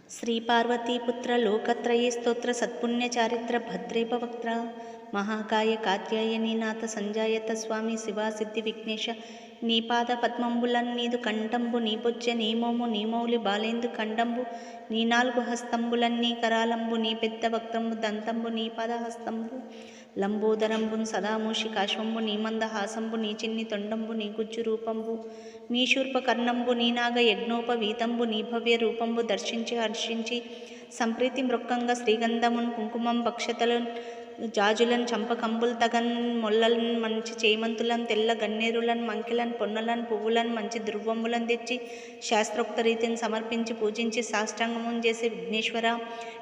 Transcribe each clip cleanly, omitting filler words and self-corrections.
శ్రీపార్వతీపుత్ర లోకత్రయీ స్తోత్ర సత్పుణ్యచారిత్ర భద్రేపవక్త్ర మహాకాయ కాత్యాయనీనాథ సంజాయత స్వామి శివా సిద్ధి విఘ్నేశ నీ పాద పద్మంబులన్ నీదు కంఠంబు నీ బొజ్జ నీ మోము నీ మౌలి బాలేందు ఖండంబు నీ నాలుగు హస్తంబులన్ నీ కరాలంబు నీ పెద్ద వక్త్రంబు దంతంబు నీ పదహస్తంబు లంబోదరంబున్ సదామూషి కాశ్వంబు నీ మందహాసంబు నీ చిన్ని తొండంబు నీ గుజ్జు రూపంబు నీ శూర్పకర్ణంబు నీ నాగ యజ్ఞోపవీతంబు నీ భవ్య రూపంబు దర్శించి హర్షించి సంప్రీతి మృక్కంగా శ్రీగంధమున్ కుంకుమం భక్షతలను జాజులన్ చంపకంబుల్ తగన్ మొల్లన్ మంచి చేమంతులన్ తెల్ల గన్నేరులన్ మంకిలన్ పొన్నలన్ పువ్వులన్ మంచి ధ్రువంబులను తెచ్చి శాస్త్రోక్త రీతిని సమర్పించి పూజించి సాష్టాంగమున్ చేసి విఘ్నేశ్వర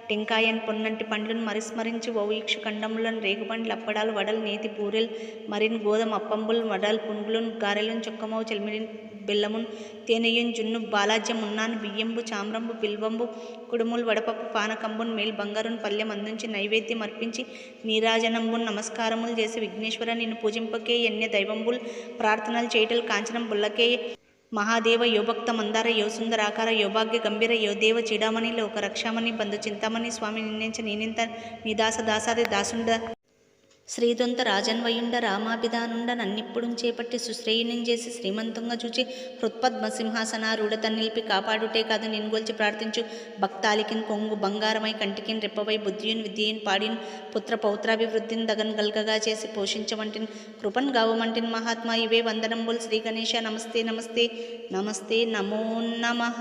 టెంకాయన్ పొన్నంటి పండ్లను మరిస్మరించి ఓవీక్ష ఖండములను రేగుబండ్లు అప్పడాలు వడలు నేతి పూరెలు మరిన్ గోధుమ అప్పంబులు వడలు పునుగులను గారెలను చొక్కమవు చెల్మిడిన్ బెల్లమున్ తేనెయున్ జున్ను బాలాజ్యం ఉన్నాను బియ్యంబు చామ్రంబు పిల్వంబు కుడుములు వడపప్పు పానకంబున్ మేల్ బంగారున్ పల్లెం అందించి నైవేద్యం అర్పించి నీరాజనంబున్ నమస్కారములు చేసి విఘ్నేశ్వర నిన్ను పూజింపకే ఎన్య దైవంబుల్ ప్రార్థనలు చేయటలు కాంచనం బుల్లకే మహాదేవ యోభక్త మందార యోసుందరాకార యోభాగ్య గంభీర యోదేవ చిడామణి లోక రక్షామణి బంధు చింతామణి స్వామి నిన్నెంచ నేనింత నిదాస దాసాది దాసుండ శ్రీదొంత రాజన్వయుండ రామాభిధానుండ నన్నిప్పుడు చేపట్టి సుశ్రేయుని చేసి శ్రీమంతంగా చూచి హృత్పద్మ సింహాసనారూఢత నిలిపి కాపాడుటే కాదు నిన్గొల్చి ప్రార్థించు భక్తాలికిన్ కొంగు బంగారమై కంటికిన్ రెప్పవై బుద్ధియున్ విద్యయున్ పాడిన్ పుత్ర పౌత్రాభివృద్ధిని దగన్ గల్గగా చేసి పోషించమంటిన్ కృపన్ గావమంటిన్ మహాత్మా ఇవే వందనంబుల్ శ్రీ గణేశ నమస్తే నమస్తే నమస్తే నమో నమః.